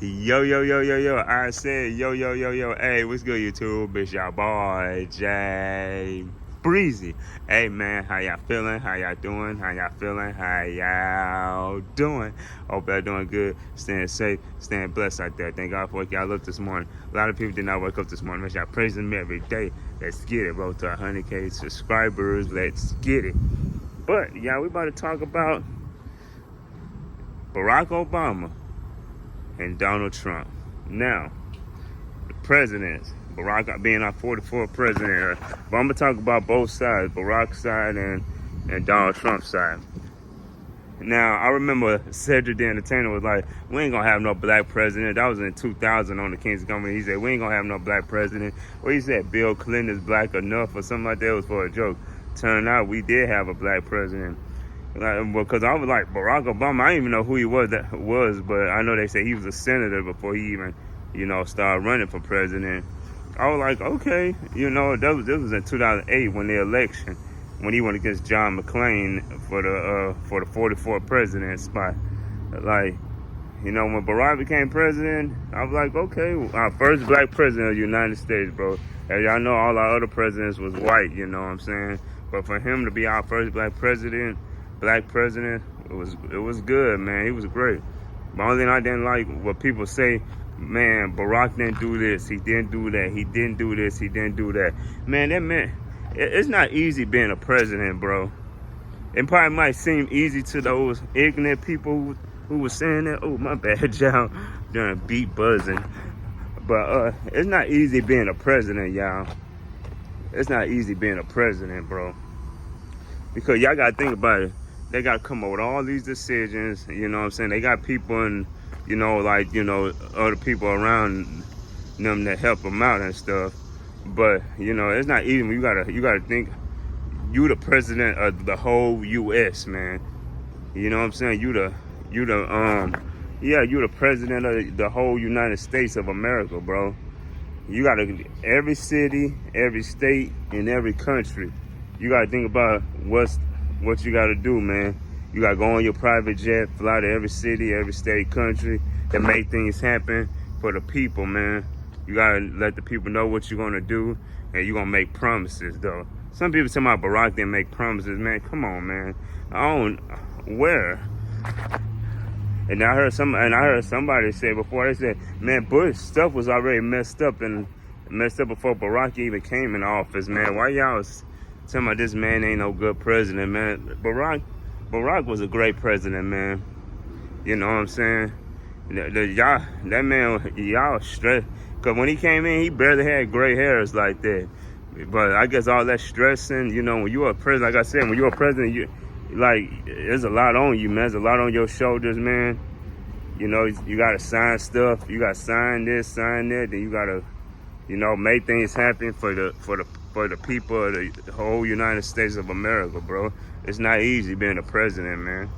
Yo, yo, yo, yo, yo. I said, yo, yo, yo, yo. Hey, what's good, YouTube? It's your boy, Jay Breezy. Hey, man, how y'all feeling? How y'all doing? How y'all feeling? How y'all doing? Hope y'all doing good. Staying safe, staying blessed out there. Thank God for waking y'all up this morning. A lot of people did not wake up this morning. Make sure y'all praising me every day. Let's get it, bro. To 100K subscribers. Let's get it. But, yeah, we about to talk about Barack Obama and Donald Trump. Now, the presidents, Barack being our 44th president, but I'm gonna talk about both sides, Barack's side and Donald Trump's side. Now, I remember Cedric the Entertainer was like, we ain't gonna have no black president. That was in 2000 on the King's Company. He said, we ain't gonna have no black president. Well, he said Bill Clinton is black enough or something like that. It was for a joke. Turned out we did have a black president. Because I was like, Barack Obama, I didn't even know who he was, but I know they say he was a senator before he even, started running for president. I was like, okay, this was in 2008 when the election, when he went against John McCain for the 44th president spot. Like, when Barack became president, I was like, okay, our first black president of the United States, bro. As y'all know, all our other presidents was white, you know what I'm saying? But for him to be our first black president, it was good, man. He was great. The only thing I didn't like what people say, man, Barack didn't do this, he didn't do that, he didn't do this, he didn't do that. Man, that meant it's not easy being a president, bro. It probably might seem easy to those ignorant people who was saying that. Oh, my bad, y'all. Doing beat buzzing. But it's not easy being a president, y'all. It's not easy being a president, bro. Because y'all gotta think about it. They gotta come up with all these decisions, you know what I'm saying? They got people and, other people around them that help them out and stuff. But, it's not easy. You gotta think you the president of the whole US, man. You know what I'm saying? You the president of the whole United States of America, bro. You gotta, every city, every state, and every country, you gotta think about what you gotta do, man. You gotta go on your private jet, fly to every city, every state, country, and make things happen for the people, man. You gotta let the people know what you're gonna do, and you're gonna make promises, though. Some people tell me Barack didn't make promises, man. Come on, man. Where? And I heard somebody say before, they said, man, Bush stuff was already messed up before Barack even came in office, man. Why y'all tell me this man ain't no good president, man? Barack was a great president, man. You know what I'm saying? Y'all stressed. Because when he came in, he barely had gray hairs like that. But I guess all that stressing, when you're a president, like I said, when you're a president, there's a lot on you, man. There's a lot on your shoulders, man. You got to sign stuff. You got to sign this, sign that. Then you got to, make things happen for the people of the whole United States of America, bro. It's not easy being a president, man.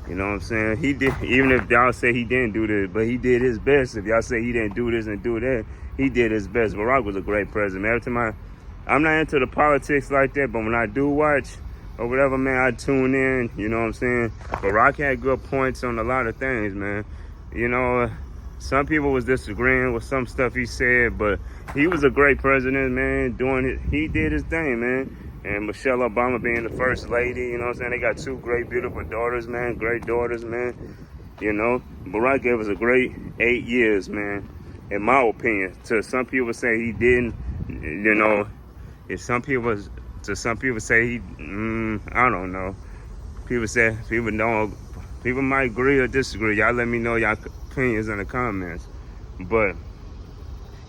You know what I'm saying? He did, even if y'all say he didn't do this, but he did his best. If y'all say he didn't do this and do that, he did his best. Barack was a great president. Every time I'm not into the politics like that, but when I do watch or whatever, man, I tune in, you know what I'm saying? Barack had good points on a lot of things, man. Some people was disagreeing with some stuff he said, but he was a great president, man, he did his thing, man. And Michelle Obama being the first lady, you know what I'm saying? They got two great, beautiful daughters, man, great daughters, man. Barack gave us a great 8 years, man, in my opinion. To some people say he didn't, if some people say he, I don't know. People might agree or disagree. Y'all let me know y'all opinions in the comments. But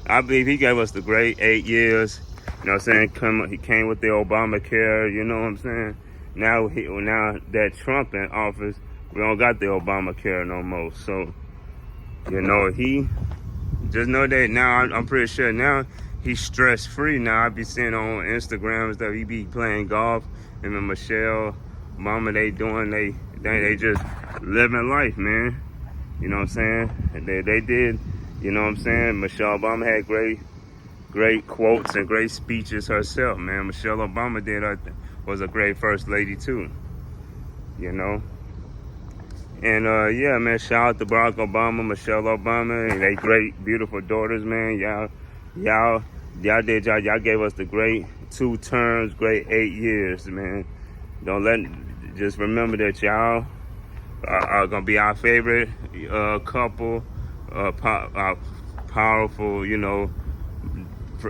I believe he gave us the great 8 years. You know what I'm saying? He came with the Obamacare, you know what I'm saying? Now that Trump in office, we don't got the Obamacare no more. So, he just know that now I'm pretty sure now he's stress free now. I be seeing on Instagram and stuff, he be playing golf, and then Michelle Obama, they just living life, man. You know what I'm saying? They did, you know what I'm saying? Michelle Obama had great quotes and great speeches herself, man. Michelle Obama was a great first lady too, And yeah, man, shout out to Barack Obama, Michelle Obama, and they great, beautiful daughters, man. Y'all did y'all gave us the great 2 terms, great 8 years, man. Just remember that y'all are gonna be our favorite couple, powerful, you know.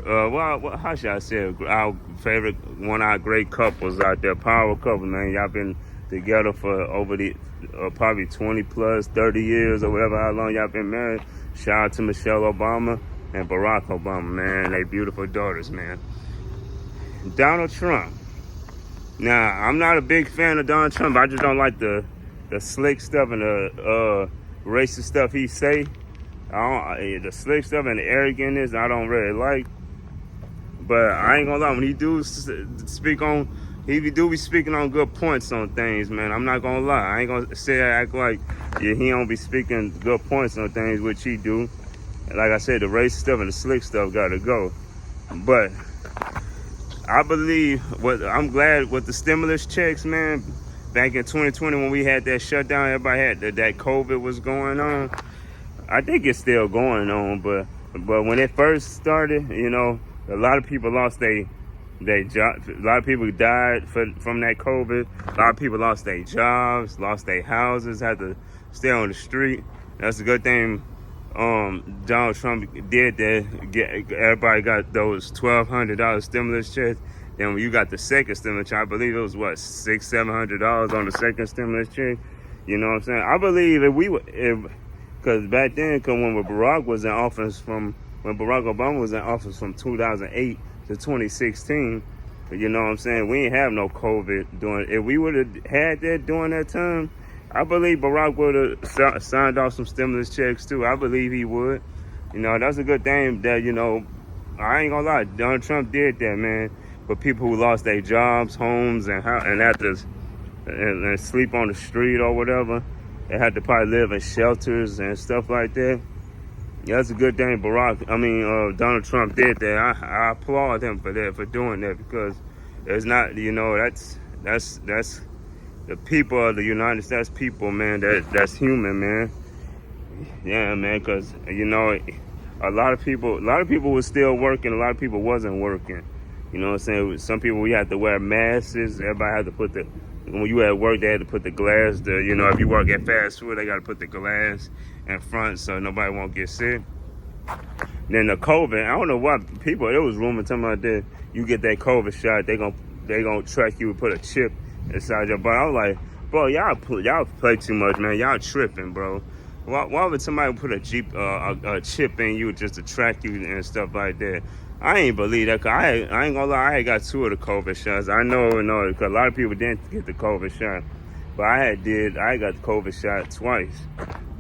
Well, how should I say it? Our favorite, one of our great couples out there, power couple, man. Y'all been together for over the probably 20 plus 30 years or whatever, how long y'all been married. Shout out to Michelle Obama and Barack Obama, man. They beautiful daughters, man. Donald Trump. Now, I'm not a big fan of Donald Trump. I just don't like the slick stuff and the racist stuff he say. The slick stuff and the arrogantness I don't really like. But I ain't gonna lie, when he do speak on, he do be speaking on good points on things, man. I'm not gonna lie. I ain't gonna act like he don't be speaking good points on things, which he do. Like I said, the racist stuff and the slick stuff gotta go. But I believe, I'm glad with the stimulus checks, man. Back in 2020 when we had that shutdown, everybody had that COVID was going on. I think it's still going on, but when it first started, you know, a lot of people lost their job. A lot of people died from that COVID. A lot of people lost their jobs, lost their houses, had to stay on the street. That's a good thing Donald Trump did that. Everybody got those $1,200 stimulus checks. Then when you got the second stimulus check, I believe it was what, $600-700 on the second stimulus check. You know what I'm saying? I believe because back then, when Barack Obama was in office from 2008 to 2016, you know what I'm saying, we didn't have no COVID if we would have had that during that time, I believe Barack would have signed off some stimulus checks too. I believe he would. You know, that's a good thing that, you know, I ain't gonna lie, Donald Trump did that, man. But people who lost their jobs, homes, and had to and sleep on the street or whatever, they had to probably live in shelters and stuff like that. Yeah, that's a good thing Donald Trump did that. I applaud him for doing that, because it's not, you know, that's the people of the United States, people, man, that's human, man. Yeah, man, because, you know, a lot of people were still working, a lot of people wasn't working. You know what I'm saying? Some people, we had to wear masks. Everybody had to put when you at work, they had to put the glass, you know, if you work at fast food, they got to put the glass in front so nobody won't get sick. Then the COVID, I don't know why people, it was rumor talking about that you get that COVID shot, they gonna track you and put a chip inside your body. I was like, bro, y'all play too much, man. Y'all tripping, bro. Why would somebody put a chip in you just to track you and stuff like that? I ain't believe that. Cause I ain't gonna lie, I had got 2 of the COVID shots. I know, because a lot of people didn't get the COVID shot. But I got the COVID shot twice,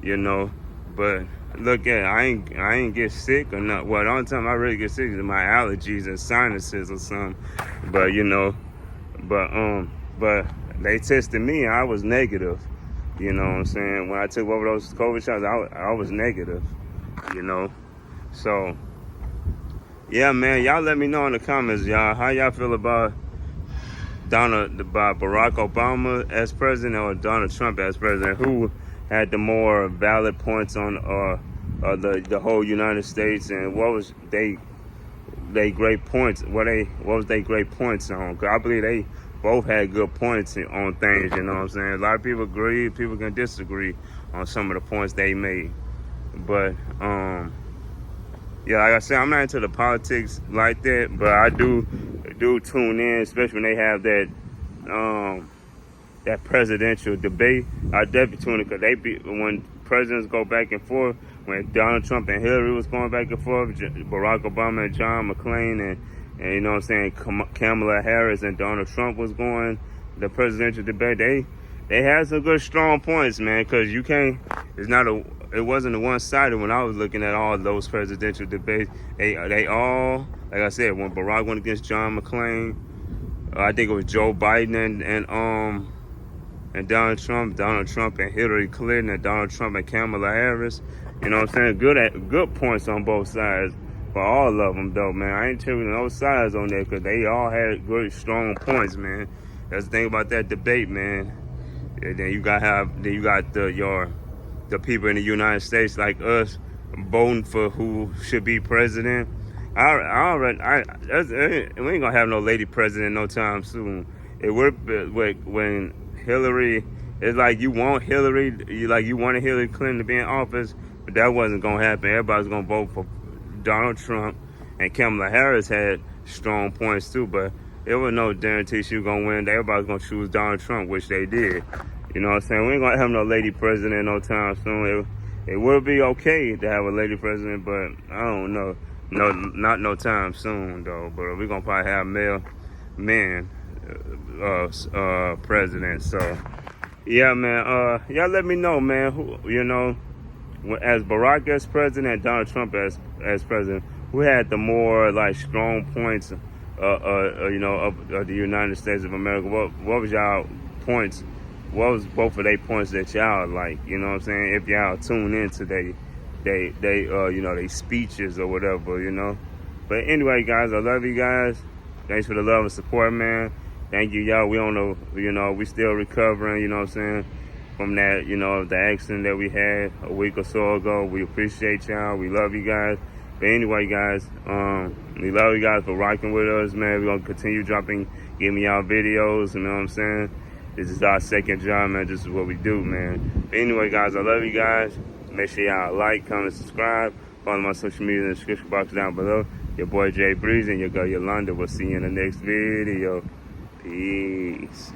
you know. But look at it, I ain't get sick or not. Well, the only time I really get sick is my allergies and sinuses or something. But, you know, but they tested me and I was negative. You know what I'm saying? When I took over those COVID shots, I was negative, you know. So, yeah, man, y'all let me know in the comments, y'all, how y'all feel about Barack Obama as president or Donald Trump as president? Who had the more valid points on the whole United States, and what was they great points? What was they great points on? Cause I believe they both had good points on things. You know what I'm saying? A lot of people agree, people can disagree on some of the points they made, but yeah, like I said, I'm not into the politics like that, but I do tune in, especially when they have that presidential debate. I definitely tune in, because when presidents go back and forth, when Donald Trump and Hillary was going back and forth, Barack Obama and John McCain, and you know what I'm saying, Kamala Harris and Donald Trump was going the presidential debate. They had some good strong points, man, because you can't. It wasn't a one-sided when I was looking at all those presidential debates. They all, like I said, when Barack went against John McCain, I think it was Joe Biden and Donald Trump and Hillary Clinton, and Donald Trump and Kamala Harris. You know what I'm saying? Good points on both sides for all of them, though, man. I ain't taking no sides on that, because they all had good, strong points, man. That's the thing about that debate, man. And then you got the people in the United States like us voting for who should be president. We ain't gonna have no lady president no time soon. It would when Hillary. It's like you wanted Hillary Clinton to be in office, but that wasn't gonna happen. Everybody's gonna vote for Donald Trump, and Kamala Harris had strong points too, but there was no guarantee she was gonna win. Everybody's gonna choose Donald Trump, which they did. You know what I'm saying? We ain't gonna have no lady president no time soon. It would be okay to have a lady president, but I don't know. No, not no time soon though. But we're gonna probably have male men president. So yeah, man. Y'all let me know, man. Who, you know, as Barack as president and Donald Trump as president, who had the more like strong points, you know, of the United States of America? What was y'all points? What was both of their points that y'all like? You know what I'm saying? If y'all tune into they you know, they speeches or whatever, you know. But anyway, guys, I love you guys. Thanks for the love and support, man. Thank you, y'all. We don't know, you know, we still recovering, you know what I'm saying, from that, you know, the accident that we had a week or so ago. We appreciate y'all. We love you guys. But anyway, guys, we love you guys for rocking with us, man. We're going to continue giving y'all videos, you know what I'm saying? This is our second job, man. This is what we do, man. But anyway, guys, I love you guys. Make sure y'all like, comment, subscribe. Follow my social media in the description box down below. Your boy Jay Breeze and your girl Yolanda. We'll see you in the next video. Peace.